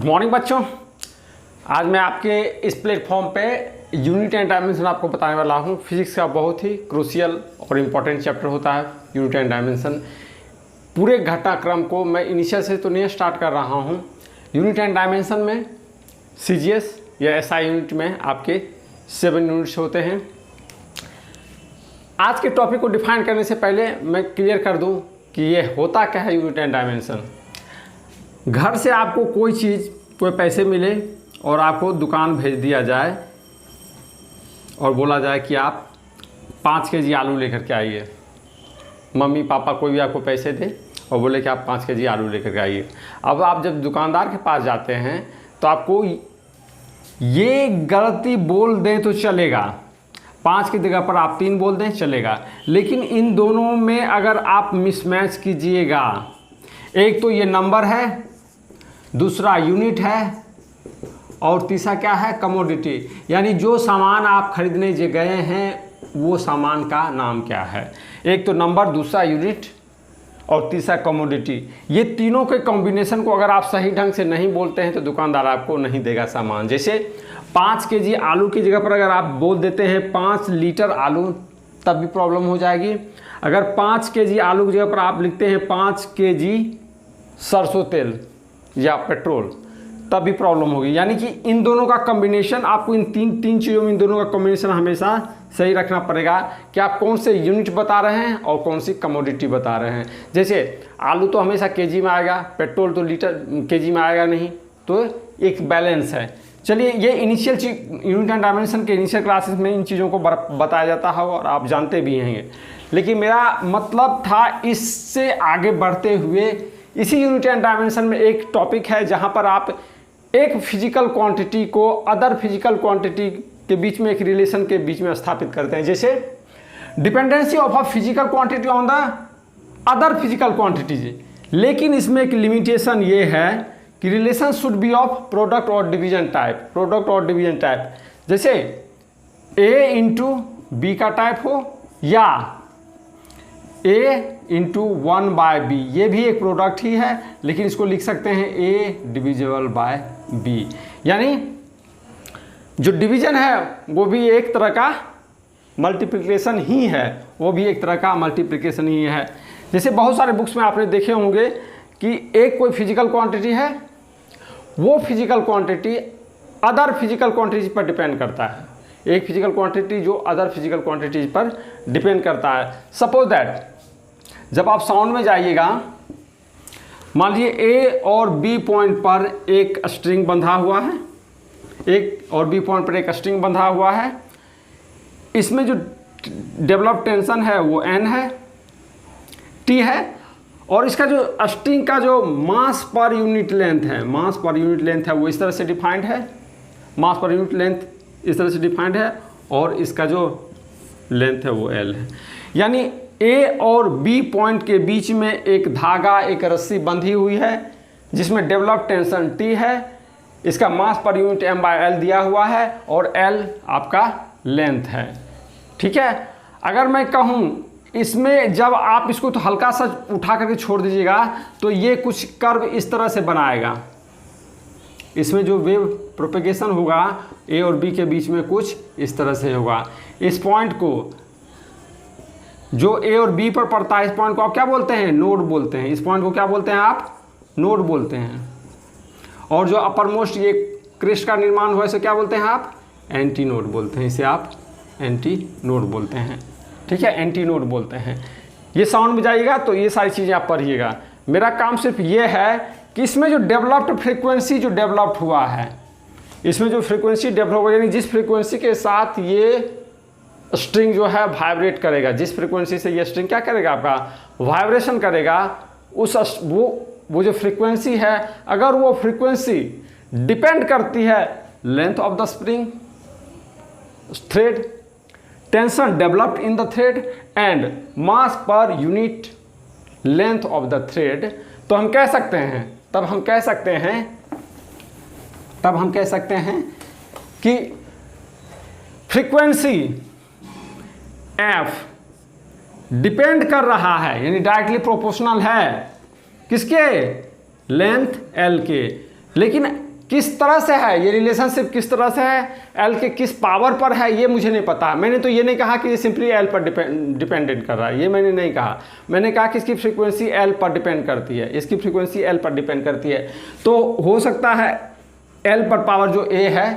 Good morning बच्चों। आज मैं आपके इस प्लेटफॉर्म पे यूनिट एंड डायमेंशन आपको बताने वाला हूँ। फिजिक्स का बहुत ही क्रूशियल और इम्पॉर्टेंट चैप्टर होता है यूनिट एंड डायमेंशन। पूरे घटनाक्रम को मैं इनिशियल से तो नहीं स्टार्ट कर रहा हूँ। यूनिट एंड डायमेंशन में सीजीएस या एसआई यूनिट में आपके 7 यूनिट्स होते हैं। आज के टॉपिक को डिफाइन करने से पहले मैं क्लियर कर दूँ कि ये होता क्या है यूनिट एंड डायमेंशन। घर से आपको कोई चीज़, कोई पैसे मिले और आपको दुकान भेज दिया जाए और बोला जाए कि आप 5 केजी आलू लेकर के आइए। मम्मी पापा कोई भी आपको पैसे दे और बोले कि आप 5 केजी आलू लेकर के आइए। अब आप जब दुकानदार के पास जाते हैं तो आपको ये गलती बोल दें तो चलेगा, 5 की जगह पर आप 3 बोल दें चलेगा, लेकिन इन दोनों में अगर आप मिसमैच कीजिएगा, एक तो ये नंबर है, दूसरा यूनिट है और तीसरा क्या है, कमोडिटी, यानी जो सामान आप खरीदने जो गए हैं वो सामान का नाम क्या है। एक तो नंबर, दूसरा यूनिट और तीसरा कमोडिटी। ये तीनों के कॉम्बिनेशन को अगर आप सही ढंग से नहीं बोलते हैं तो दुकानदार आपको नहीं देगा सामान। जैसे 5 केजी आलू की जगह पर अगर आप बोल देते हैं 5 लीटर आलू, तब भी प्रॉब्लम हो जाएगी। अगर 5 केजी आलू की जगह पर आप लिखते हैं 5 केजी सरसों तेल या पेट्रोल, तब भी प्रॉब्लम होगी। यानी कि इन दोनों का कॉम्बिनेशन, आपको इन तीन चीज़ों में इन दोनों का कॉम्बिनेशन हमेशा सही रखना पड़ेगा कि आप कौन से यूनिट बता रहे हैं और कौन सी कमोडिटी बता रहे हैं। जैसे आलू तो हमेशा केजी में आएगा, पेट्रोल तो लीटर केजी में आएगा नहीं, तो एक बैलेंस है। चलिए, ये इनिशियल यूनिट एंड डायमेंशन के इनिशियल क्लासेस में इन चीज़ों को बताया जाता है और आप जानते भी हैं। लेकिन मेरा मतलब था इससे आगे बढ़ते हुए इसी यूनिट एंड डायमेंशन में एक टॉपिक है जहां पर आप एक फिजिकल क्वांटिटी को अदर फिजिकल क्वांटिटी के बीच में, एक रिलेशन के बीच में स्थापित करते हैं। जैसे dependency of a physical quantity on the other physical quantities. लेकिन इसमें एक लिमिटेशन ये है कि relation should be of product और डिवीजन टाइप। प्रोडक्ट और डिवीजन टाइप, जैसे A इंटू बी का टाइप हो या A इंटू 1/b, ये भी एक प्रोडक्ट ही है, लेकिन इसको लिख सकते हैं A डिविजिबल बाय B। यानी जो डिवीजन है वो भी एक तरह का मल्टीप्लिकेशन ही है, वो भी एक तरह का मल्टीप्लिकेशन ही है। जैसे बहुत सारे बुक्स में आपने देखे होंगे कि एक कोई फिजिकल क्वांटिटी है, वो physical quantity other physical quantities पर डिपेंड करता है। एक फिजिकल क्वांटिटी जो अदर फिजिकल क्वांटिटीज पर डिपेंड करता है। सपोज दैट जब आप साउंड में जाइएगा, मान लीजिए A और B पॉइंट पर एक स्ट्रिंग बंधा हुआ है, एक और B पॉइंट पर एक स्ट्रिंग बंधा हुआ है। इसमें जो डेवलप टेंशन है वो N है, T है, और इसका जो स्ट्रिंग का जो मास पर यूनिट लेंथ है, मास पर यूनिट लेंथ है वो इस तरह से डिफाइंड है, मास पर यूनिट लेंथ इस तरह से डिफाइंड है, और इसका जो लेंथ है वो L है। यानी A और B पॉइंट के बीच में एक धागा, एक रस्सी बंधी हुई है जिसमें डेवलप टेंशन T है, इसका मास पर यूनिट M/L दिया हुआ है और L आपका लेंथ है। ठीक है। अगर मैं कहूँ इसमें जब आप इसको तो हल्का सा उठा करके छोड़ दीजिएगा तो ये कुछ कर्व इस तरह से बनाएगा। इसमें जो वेव प्रोपेगेशन होगा A और B के बीच में कुछ इस तरह से होगा। इस पॉइंट को जो A और B पर पड़ता है, इस पॉइंट को आप क्या बोलते हैं, नोड बोलते हैं। इस पॉइंट को क्या बोलते हैं आप, नोड बोलते हैं। और जो अपर मोस्ट ये क्रेस्ट का निर्माण हुआ, इसे क्या बोलते हैं आप, एंटी नोड बोलते हैं। इसे आप एंटी नोड बोलते हैं। ठीक है, एंटी नोड बोलते हैं। ये साउंड में जाइएगा तो ये सारी चीज़ें आप पढ़िएगा। मेरा काम सिर्फ ये है कि इसमें जो डेवलप्ड फ्रिक्वेंसी जो डेवलप्ड हुआ है, इसमें जो फ्रिक्वेंसी डेवलप हुआ, यानी जिस फ्रिक्वेंसी के साथ ये स्ट्रिंग जो है वाइब्रेट करेगा, जिस फ्रीक्वेंसी से ये स्ट्रिंग क्या करेगा, आपका वाइब्रेशन करेगा, उस वो जो फ्रीक्वेंसी है, अगर वो फ्रीक्वेंसी डिपेंड करती है length of the spring thread, tension developed in the thread and mass पर unit length of the thread, तो हम कह सकते हैं, तब हम कह सकते हैं कि फ्रीक्वेंसी F डिपेंड कर रहा है, यानी डायरेक्टली प्रोपोर्शनल है किसके, लेंथ L के। लेकिन किस तरह से है, ये रिलेशनशिप किस तरह से है, एल के किस पावर पर है, ये मुझे नहीं पता। मैंने तो ये नहीं कहा कि ये सिंपली एल पर डिपेंडेंट कर रहा है, ये मैंने नहीं कहा। मैंने कहा कि इसकी फ्रीक्वेंसी एल पर डिपेंड करती है, इसकी फ्रीक्वेंसी एल पर डिपेंड करती है। तो हो सकता है एल पर पावर जो ए है,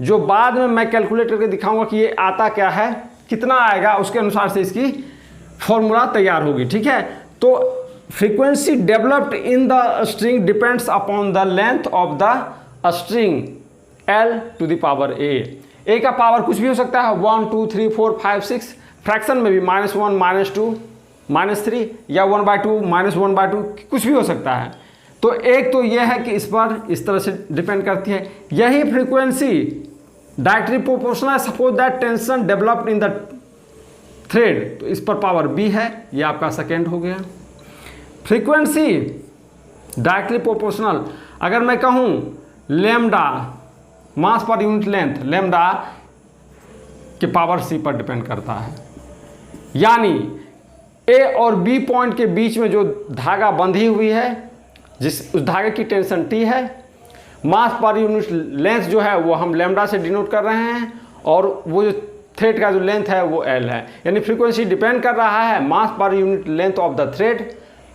जो बाद में मैं कैलकुलेट करके दिखाऊंगा कि ये आता क्या है, कितना आएगा, उसके अनुसार से इसकी फॉर्मूला तैयार होगी। ठीक है, तो frequency developed in the string depends upon the length of the string L to the power A का पावर कुछ भी हो सकता है, 1 2 3 4 5 6, फ्रैक्शन में भी -1 -2 -3 या 1/2 -1/2 कुछ भी हो सकता है। तो एक तो यह है कि इस पर इस तरह से डिपेंड करती है। यही frequency directly proportional, suppose that tension developed in the thread, तो इस पर पावर बी है, ये आपका सेकेंड हो गया। फ्रीक्वेंसी डायरेक्टली प्रोपोर्शनल, अगर मैं कहूँ लैम्डा मास पर यूनिट लेंथ, लैम्डा के पावर सी पर डिपेंड करता है, यानी ए और बी पॉइंट के बीच में जो धागा बंधी हुई है, जिस उस धागे की टेंशन टी है, मास पर यूनिट लेंथ जो है वो हम लैम्डा से डिनोट कर रहे हैं, और वो जो थ्रेड का जो लेंथ है वो एल है। यानी फ्रीक्वेंसी डिपेंड कर रहा है मास पर unit length of the thread,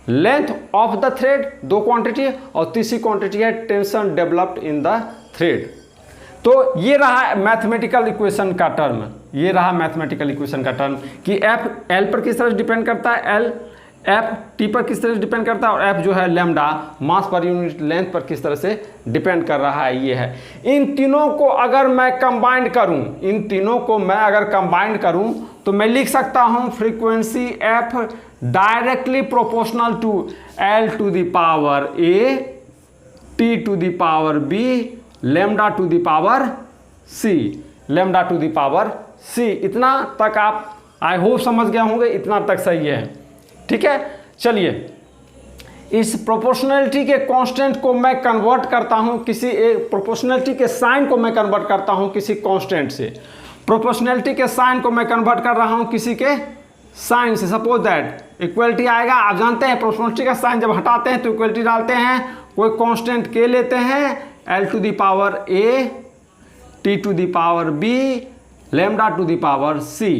length of the thread, दो क्वांटिटी, और तीसरी क्वांटिटी है tension developed in the thread. तो ये रहा मैथमेटिकल इक्वेशन का टर्म, ये रहा मैथमेटिकल इक्वेशन का टर्म कि एफ एल पर किस तरह से डिपेंड करता है, एल एफ टी पर किस तरह से डिपेंड करता है, और एफ जो है लैम्डा मास पर यूनिट लेंथ पर किस तरह से डिपेंड कर रहा है, ये है। इन तीनों को अगर मैं कंबाइंड करूं, इन तीनों को मैं अगर कंबाइंड करूं तो मैं लिख सकता हूं frequency F directly proportional to L to the power A, T to the power B, lambda to the power C, lambda to the power C. इतना तक आप आई होप समझ गए होंगे, इतना तक सही है। ठीक है, चलिए इस प्रोपोर्शनलिटी के कांस्टेंट को मैं कन्वर्ट करता हूं किसी एक, प्रोपोर्शनलिटी के साइन को मैं कन्वर्ट करता हूं किसी कांस्टेंट से, प्रोपोर्शनलिटी के साइन को मैं कन्वर्ट कर रहा हूं किसी के साइन से। सपोज दैट इक्वलिटी आएगा, आप जानते हैं प्रोपोर्शनलिटी का साइन जब हटाते हैं तो इक्वलिटी डालते हैं, कोई कांस्टेंट के लेते हैं, L to the power A, T to the power B, lambda to the power C.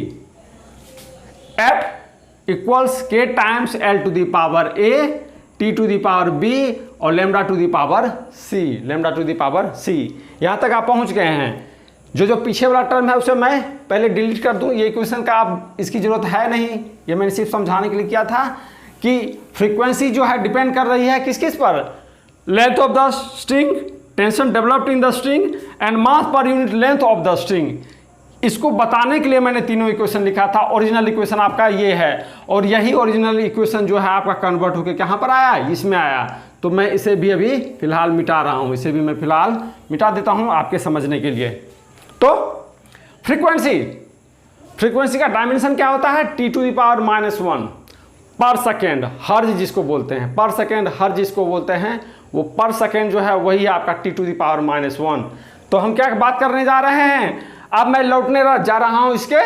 F equals K times L to the power A, T to the power B, और lambda to the power C, lambda to the power C. यहाँ तक आप पहुँच गए हैं। जो पीछे वाला टर्म है उसे मैं पहले डिलीट कर दूँ, ये इक्वेशन का आप इसकी ज़रूरत है नहीं, ये मैंने सिर्फ समझाने के लिए किया था कि फ्रीक्वेंसी जो है डिपेंड कर रही है किस किस पर, length of the string, tension developed in the string, and mass पर unit length of the string. इसको बताने के लिए मैंने तीनों इक्वेशन लिखा था। ओरिजिनल इक्वेशन आपका ये है, और यही ओरिजिनल इक्वेशन जो है आपका कन्वर्ट होकर कहाँ पर आया, इसमें आया। तो मैं इसे भी अभी फिलहाल मिटा रहा हूँ, इसे भी मैं फिलहाल मिटा देता हूँ आपके समझने के लिए। तो फ्रीक्वेंसी का डायमेंशन क्या होता है, टी टू द पावर -1 पर सेकेंड, हर्ज जिसको बोलते हैं, पर सेकेंड हर्ज जिसको बोलते हैं, वो पर सेकेंड जो है वही आपका टी टू द पावर -1। तो हम क्या बात करने जा रहे हैं, अब मैं लौटने जा रहा हूं इसके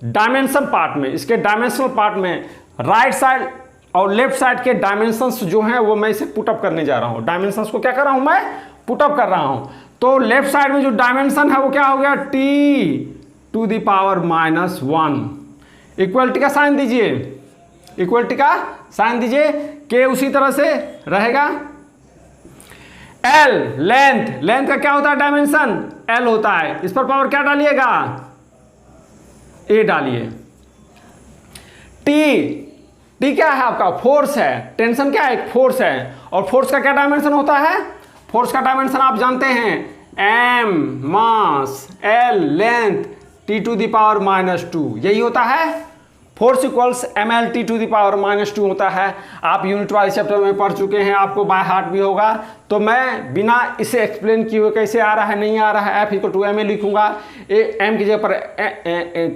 डायमेंशन पार्ट में, इसके डायमेंशनल पार्ट में राइट साइड और लेफ्ट साइड के डायमेंशंस जो हैं वो मैं इसे पुटअप करने जा रहा हूं। डायमेंशंस को क्या कर रहा हूं, मैं पुटअप कर रहा हूं। तो लेफ्ट साइड में जो डायमेंशन है वो क्या हो गया, T to the power -1। Equality का साइन दीजिए, इक्वलिटी का साइन दीजिए, के उसी तरह से रहेगा। एल लेंथ, लेंथ का क्या होता है डायमेंशन, एल होता है। इस पर पावर क्या डालिएगा, ए डालिए। टी, टी क्या है आपका, फोर्स है। टेंशन क्या है, एक फोर्स है। और फोर्स का क्या डायमेंशन होता है, फोर्स का डायमेंशन आप जानते हैं, M mass, L length, T to the power -2, यही होता है। Force equals M L T to the power -2 होता है। आप यूनिट वाले चैप्टर में पढ़ चुके हैं, आपको बाय हार्ट भी होगा। तो मैं बिना इसे एक्सप्लेन किए हुए कैसे आ रहा है, नहीं आ रहा है, F equal to M A लिखूंगा, एम की जगह पर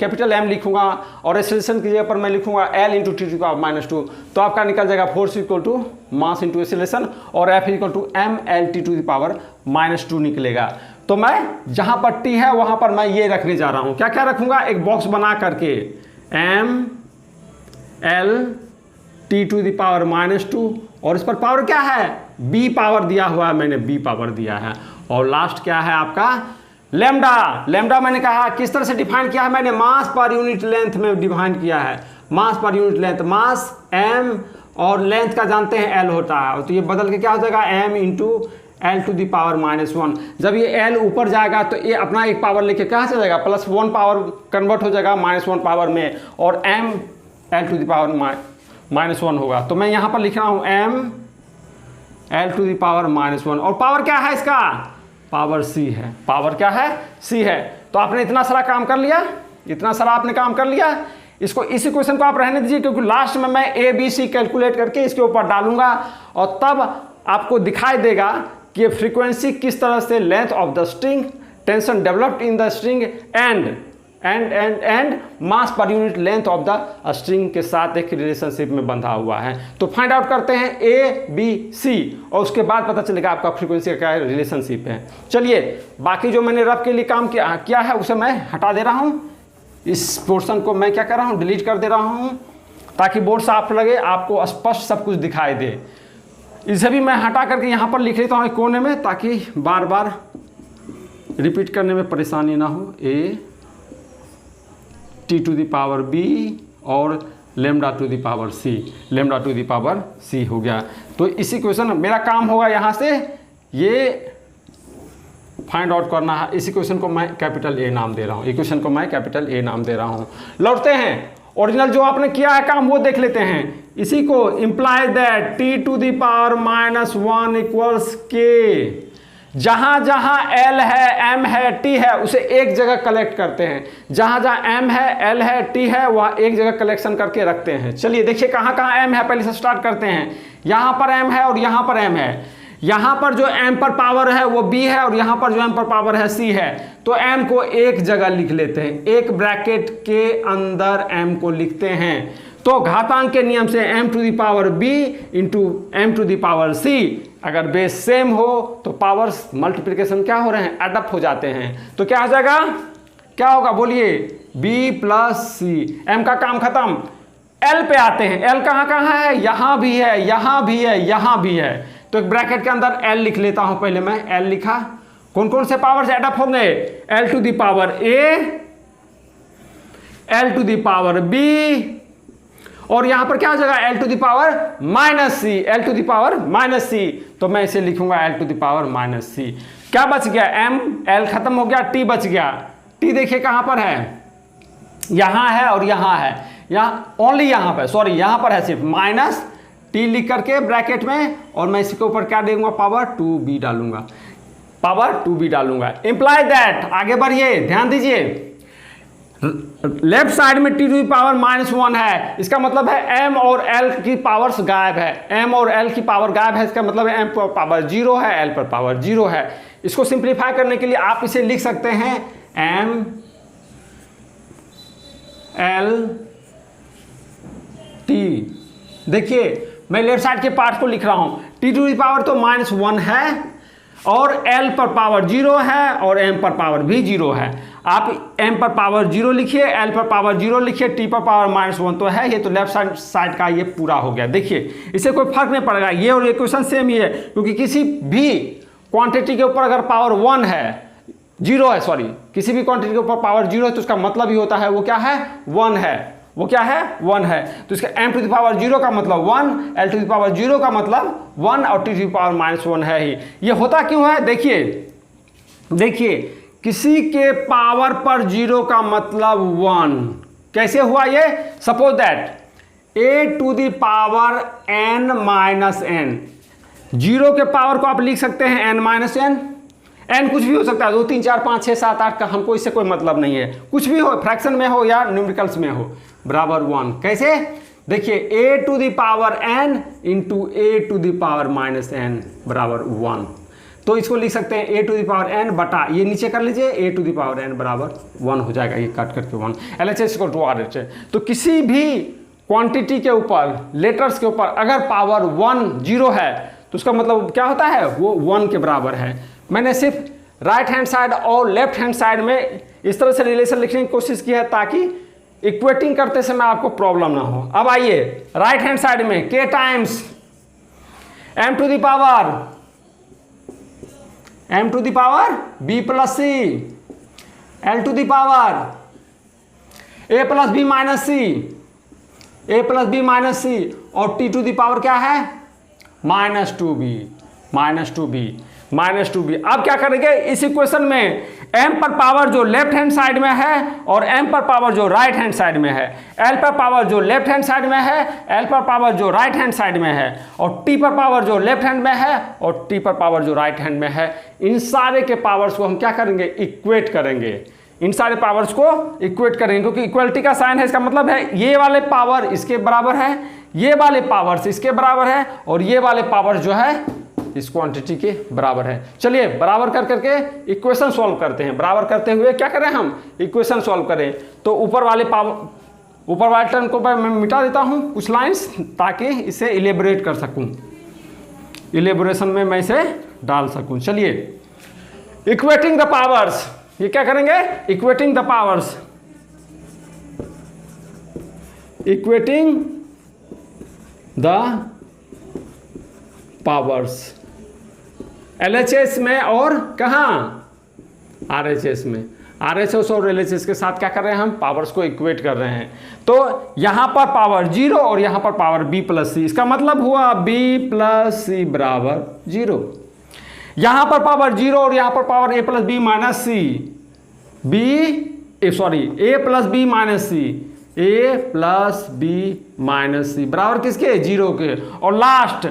कैपिटल एम लिखूंगा, और एक्सेलरेशन की जगह पर मैं लिखूंगा L into T to the power -2। तो आपका निकल जाएगा force equal to mass into acceleration, और F equal to M L T to the power -2 निकलेगा। तो मैं जहां पर टी है वहां पर मैं ये रखने जा रहा हूं, क्या क्या रखूंगा, एक बॉक्स बना करके M L T to the power -2, और इस पर पावर क्या है, बी पावर दिया हुआ है, मैंने बी पावर दिया है। और लास्ट क्या है आपका लैम्डा। लैम्डा मैंने कहा किस तरह से डिफाइन किया है, मैंने मास पर यूनिट लेंथ में डिफाइन किया है। मास पर यूनिट लेंथ, मास m और लेंथ का जानते हैं l होता है, तो ये बदल के क्या हो जाएगा m into L to the power -1। जब ये l ऊपर जाएगा तो ये अपना एक पावर लेके कहाँ से जाएगा, +1 पावर कन्वर्ट हो जाएगा -1 पावर में, और m L to the power -1 होगा। तो मैं यहाँ पर लिख रहा हूँ m L to the power -1, और पावर क्या है इसका, पावर c है। पावर क्या है, c है। तो आपने इतना सारा काम कर लिया, इतना सारा आपने काम कर लिया। इसको इस इक्वेशन को आप रहने दीजिए, क्योंकि लास्ट में मैं a b c कैलकुलेट करके इसके ऊपर डालूंगा, और तब आपको दिखाई देगा कि फ्रीक्वेंसी किस तरह से length of the string, tension developed in the string and mass पर unit length of the string के साथ एक रिलेशनशिप में बंधा हुआ है। तो फाइंड आउट करते हैं a b c, और उसके बाद पता चलेगा आपका फ्रीक्वेंसी का क्या रिलेशनशिप है। चलिए बाकी जो मैंने रफ के लिए काम किया है उसे मैं हटा दे रहा हूँ। इस पोर्शन को मैं क्या कर रहा हूँ, डिलीट कर दे रहा हूँ, ताकि बोर्ड साफ लगे, आपको स्पष्ट सब कुछ दिखाई दे। इसे भी मैं हटा करके यहाँ पर लिख लेता हूँ एक कोने में, ताकि बार बार रिपीट करने में परेशानी ना हो। a t to the power b और lambda to the power c, lambda to the power c हो गया। तो इस इक्वेशन मेरा काम होगा यहाँ से ये फाइंड आउट करना है। इस इक्वेशन को मैं कैपिटल A नाम दे रहा हूँ, इक्वेशन को मैं कैपिटल A नाम दे रहा हूँ। लौटते हैं ओरिजिनल जो आपने किया है काम वो देख लेते हैं। इसी को imply that t to the power -1 equals k, जहाँ जहाँ l है m है t है उसे एक जगह कलेक्ट करते हैं, जहाँ जहाँ m है l है t है वह एक जगह कलेक्शन करके रखते हैं। चलिए देखिए कहाँ कहाँ m है, पहले से स्टार्ट करते हैं। यहाँ पर m है और यहाँ पर m है। यहाँ पर जो m पर पावर है वो b है, और यहाँ पर जो m पर पावर है c है। तो m को एक जगह लिख लेते हैं, एक ब्रैकेट के अंदर m को लिखते हैं। तो घातांक के नियम से m to the power b into m to the power c, अगर बेस सेम हो तो पावर्स मल्टीप्लिकेशन क्या हो रहे हैं, एडअप हो जाते हैं। तो क्या हो जाएगा, क्या होगा बोलिए, b प्लस c। m का काम खत्म। l पे आते हैं, l कहाँ कहाँ है, यहाँ भी है, यहाँ भी है, यहाँ भी है। तो एक ब्रैकेट के अंदर l लिख लेता हूं। पहले मैं l लिखा, कौन कौन से पावर से एडअप होंगे, l to the power a, l to the power b, और यहां पर क्या हो जाएगा, l to the power -c, l to the power -c। तो मैं इसे लिखूंगा l to the power -c। क्या बच गया, m, l खत्म हो गया, t बच गया। t देखिए कहां पर है, यहां है और यहां है, यहां ओनली यहां पर, सॉरी यहां पर है सिर्फ -t लिख करके ब्रैकेट में, और मैं इसके ऊपर क्या दूंगा, पावर 2b डालूंगा, पावर 2b डालूंगा। इंप्लाई दैट, आगे बढ़िए ध्यान दीजिए, लेफ्ट साइड में t टू दी पावर -1 है, इसका मतलब है m और l की पावर्स गायब है, m और l की पावर गायब है, इसका मतलब है m पर पावर 0 है, l पर पावर 0 है। इसको सिंप्लीफाई करने के लिए आप इसे लिख सकते हैं m l t। देखिए मैं लेफ्ट साइड के पार्ट को लिख रहा हूं, t टू दी पावर तो -1 है, और l पर पावर 0 है, और m पर पावर भी 0 है। आप m पर पावर 0 लिखिए, l पर पावर 0 लिखिए, t पर पावर -1 तो है, ये तो लेफ्ट साइड का ये पूरा हो गया। देखिए इससे कोई फर्क नहीं पड़ेगा, ये और इक्वेशन सेम ही है, क्योंकि किसी भी क्वांटिटी के ऊपर अगर पावर 1 है, 0 है, सॉरी किसी भी क्वांटिटी के ऊपर पावर 0 है तो उसका मतलब ही होता है वो क्या है, 1 है, वो क्या है, 1 है। तो इसका m टू द पावर 0 का मतलब 1, l टू द पावर 0 का मतलब 1, और t टू द पावर -1 है ही। ये होता क्यों है, देखिए देखिए, किसी के पावर पर 0 का मतलब 1। कैसे हुआ ये, suppose that a to the power n-n, 0 के पावर को आप लिख सकते हैं n-n, n कुछ भी हो सकता है, 2 3 4 5 6 7 8 का हमको इससे कोई मतलब नहीं है, कुछ भी हो, फ्रैक्शन में हो या न्यूमेरिकल्स में हो, बराबर 1। कैसे, देखिए a to the power n into a to the power -n बराबर 1। तो इसको लिख सकते हैं a to the power n बटा, ये नीचे कर लीजिए, a to the power n बराबर 1 हो जाएगा, ये काट करके 1, LHS इक्वल टू RH। तो किसी भी क्वांटिटी के ऊपर, लेटर्स के ऊपर अगर पावर 1 0 है तो उसका मतलब क्या होता है, वो 1 के बराबर है। मैंने सिर्फ राइट हैंड साइड और लेफ्ट हैंड साइड में इस तरह से रिलेशन लिखने की कोशिश की है ताकि इक्वेटिंग करते समय आपको प्रॉब्लम ना हो। अब आइए राइट हैंड साइड में k times m to the power m to the power b plus c, l to the power a plus b minus c, a plus B minus C, और t to the power क्या है minus to be. अब क्या करेंगे इस equation में m पर power जो लेफ्ट हैंड साइड में है और m पर पावर जो राइट हैंड साइड में है, l पर पावर जो लेफ्ट हैंड साइड में है, l पर पावर जो राइट हैंड साइड में है, और t पर पावर जो लेफ्ट हैंड में है और t पर पावर जो राइट हैंड में है, इन सारे के पावर्स को हम क्या करेंगे इक्वेट करेंगे, इन सारे पावर्स को इक्वेट करेंगे, क्योंकि इक्वलिटी का साइन है, इसका मतलब है ये वाले पावर इसके बराबर है, ये वाले पावर्स इसके बराबर है, और ये वाले पावर जो है इस क्वांटिटी के बराबर है। चलिए बराबर कर करके इक्वेशन सॉल्व करते हैं। बराबर करते हुए क्या करें हम इक्वेशन सॉल्व करें। तो ऊपर वाले टर्म को मैं मिटा देता हूं कुछ लाइंस, ताकि इसे इलेबोरेट कर सकूं, इलेबोरेशन में मैं इसे डाल सकूं। चलिए इक्वेटिंग द पावर्स, ये क्या करेंगे equating the powers, equating the powers LHS में और कहाँ RHS में, RHS और LHS के साथ क्या कर रहे हैं हम पावर्स को इक्वेट कर रहे हैं। तो यहाँ पर पावर 0 और यहाँ पर पावर b प्लस सी, इसका मतलब हुआ b प्लस सी बराबर 0। यहाँ पर पावर 0 और यहाँ पर power a plus B minus C, a plus B minus C, a plus B minus C बराबर किसके 0 के, और लास्ट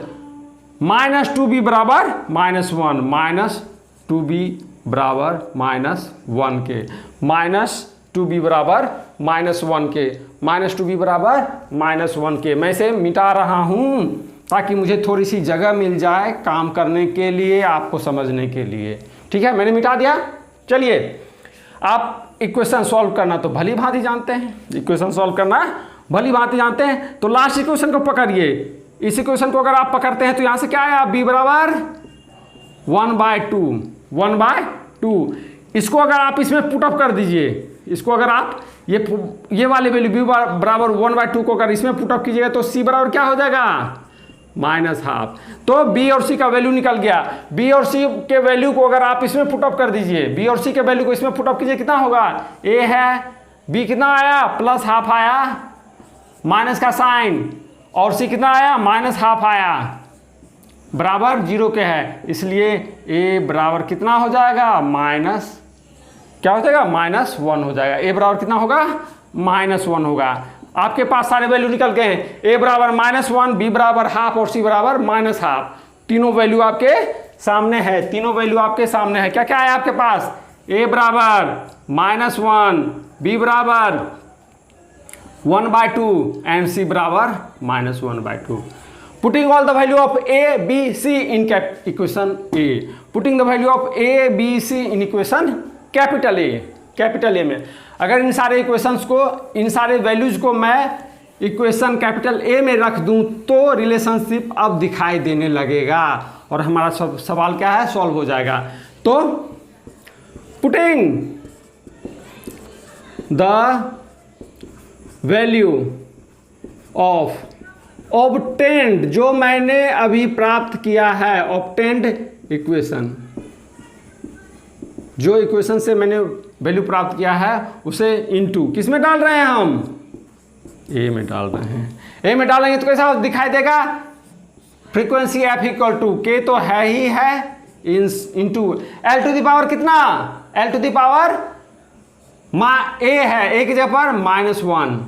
माइनस टू बी बराबर -1, माइनस टू बी बराबर -1 के, माइनस टू बी बराबर -1 के, माइनस टू बी बराबर -1 के। मैं इसे मिटा रहा हूं ताकि मुझे थोड़ी सी जगह मिल जाए काम करने के लिए, आपको समझने के लिए। ठीक है, मैंने मिटा दिया। चलिए आप इक्वेशन सॉल्व करना तो भली भांति जानते हैं, इक्वेशन सॉल्व करना भली भांति जानते हैं। तो लास्ट इक्वेशन को पकड़िए, इस इक्वेशन को अगर आप पकड़ते हैं तो यहां से क्या आया b बराबर 1/2। इसको अगर आप इसमें पुटअप कर दीजिए, इसको अगर आप ये वाले वैल्यू b बराबर 1/2 को अगर इसमें पुटअप कीजिएगा तो c बराबर क्या हो जाएगा -12। तो b और c का वैल्यू निकल गया। b और c के वैल्यू को अगर आप इसमें पुटअप कर दीजिए, b और c के वैल्यू को इसमें पुटअप कीजिए, कितना होगा a है, b कितना आया +½ आया, माइनस का साइन, और c कितना आया -½ आया, बराबर 0 के है। इसलिए a बराबर कितना हो जाएगा क्या हो जाएगा -1 हो जाएगा। a बराबर कितना होगा -1 होगा। आपके पास सारे वैल्यू निकल गए हैं, a बराबर -1, b बराबर ½ और c बराबर -½ तीनों वैल्यू आपके सामने है, तीनों वैल्यू आपके सामने है। क्या क्या है आपके पास, a बराबर -1, b बराबर 1/2 and c बराबर -1/2। Putting all the value of a, b, c in equation a, putting the value of a, b, c in equation capital A में, अगर इन सारे इक्वेशंस को, इन सारे वैल्यूज को मैं इक्वेशन कैपिटल A में रख दूं तो रिलेशनशिप अब दिखाई देने लगेगा और हमारा सवाल क्या है सॉल्व हो जाएगा। तो putting the value of obtained, जो मैंने अभी प्राप्त किया है, ऑब्टेंड इक्वेशन, जो इक्वेशन से मैंने वैल्यू प्राप्त किया है उसे इनटू किस में डाल रहे हैं हम, ए में डाल रहे हैं। ए में डालेंगे तो कैसा दिखाई देगा, फ्रीक्वेंसी एफ इक्वल टू के तो है ही है into L to the power कितना, L to the power A है, ए की जगह पर -1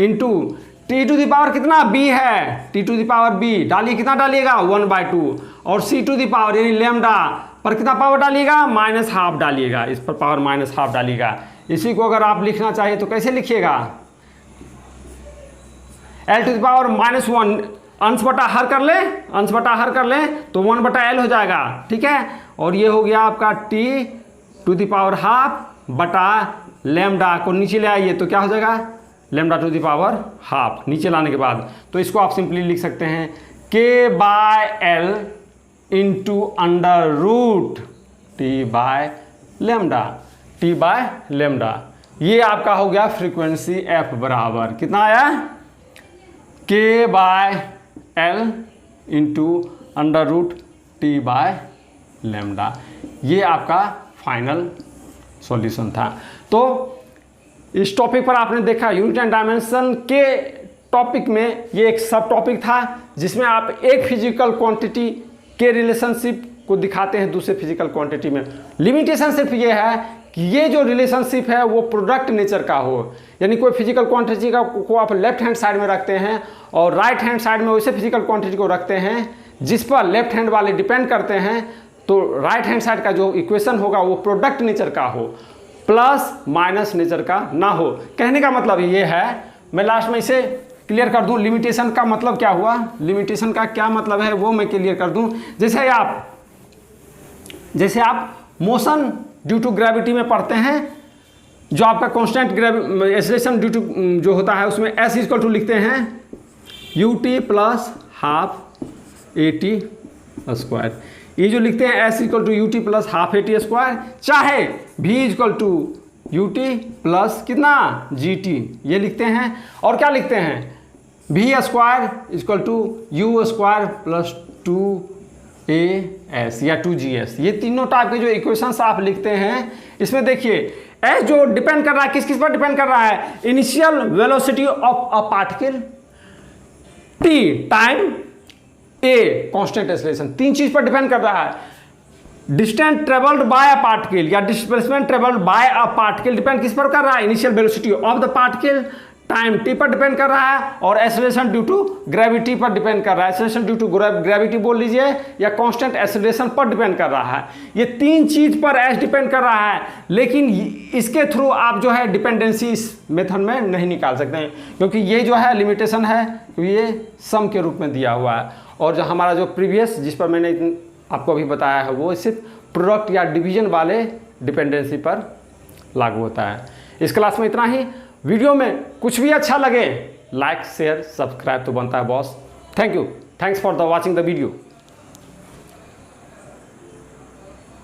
into T to the power कितना b है, T to the power b डालिए, कितना डालिएगा 1/2, और c टू द पावर यानी लेमडा पर कितना पावर डालिएगा -½ डालिएगा, इस पर पावर -½ डालिएगा। इसी को अगर आप लिखना चाहिए तो कैसे लिखिएगा, l टू द पावर -1 अंश बटा हर कर ले, अंश बटा हर कर ले तो 1/l हो जाएगा। ठीक है, और ये हो गया आपका t टू द पावर ½ बटा लेमडा को नीचे ले आइए तो क्या हो जाएगा लेमडा टू द पावर ½ नीचे लाने के बाद, तो इसको आप सिंपली लिख सकते हैं k/l into √t by lambda. ये आपका हो गया फ्रीक्वेंसी f बराबर कितना आया k/l into √t by lambda. ये आपका फाइनल सॉल्यूशन था। तो इस टॉपिक पर आपने देखा यूनिट एंड डायमेंशन के टॉपिक में ये एक सब टॉपिक था जिसमें आप एक फिजिकल क्वांटिटी के रिलेशनशिप को दिखाते हैं दूसरे फिजिकल क्वांटिटी में। लिमिटेशन सिर्फ ये है कि ये जो रिलेशनशिप है वो प्रोडक्ट नेचर का हो, यानी कोई फिजिकल क्वांटिटी को आप लेफ्ट हैंड साइड में रखते हैं और राइट हैंड साइड में वैसे फिजिकल क्वांटिटी को रखते हैं जिस पर लेफ्ट हैंड वाले डिपेंड करते हैं, तो राइट हैंड साइड का जो इक्वेशन होगा वो प्रोडक्ट नेचर का हो, प्लस माइनस नेचर का ना हो। कहने का मतलब ये है, मैं लास्ट में इसे क्लियर कर दूं, लिमिटेशन का मतलब क्या हुआ, लिमिटेशन का क्या मतलब है वो मैं क्लियर कर दूं। जैसे आप मोशन ड्यू टू ग्रेविटी में पढ़ते हैं, जो आपका कांस्टेंट एक्सेलरेशन ड्यू टू जो होता है उसमें s इक्वल टू लिखते हैं ut plus half AT square. ये जो लिखते हैं s equal to UT plus half AT square, चाहे v equal to UT plus कितना GT, ये लिखते हैं। और क्या लिखते हैं v square equal to u square plus 2as या 2gs। ये तीनों टाइप के जो इक्वेशंस आप लिखते हैं, इसमें देखिए s जो डिपेंड कर रहा है किस किस पर डिपेंड कर रहा है, initial velocity of a particle, t time, a constant acceleration, तीन चीज पर डिपेंड कर रहा है। Distance travelled by a particle या displacement travelled by a particle depend किस पर कर रहा है, initial velocity of the particle, time t पर डिपेंड कर रहा है, और एक्सेलरेशन ड्यू टू ग्रेविटी पर डिपेंड कर रहा है। एक्सेलरेशन ड्यू टू ग्रेविटी बोल लीजिए या कांस्टेंट एक्सेलरेशन पर डिपेंड कर रहा है। ये तीन चीज पर s डिपेंड कर रहा है, लेकिन इसके थ्रू आप जो है डिपेंडेंसी इस मेथड में नहीं निकाल सकते हैं, क्योंकि ये जो है लिमिटेशन है, ये सम के रूप में दिया हुआ है। और जो हमारा जो प्रीवियस जिस पर मैंने आपको अभी बताया है वो सिर्फ प्रोडक्ट या डिवीजन वाले डिपेंडेंसी पर लागू होता है। इस क्लास में इतना ही। वीडियो में कुछ भी अच्छा लगे लाइक शेयर सब्सक्राइब तो बनता है boss. Thank you, thanks for the watching the video.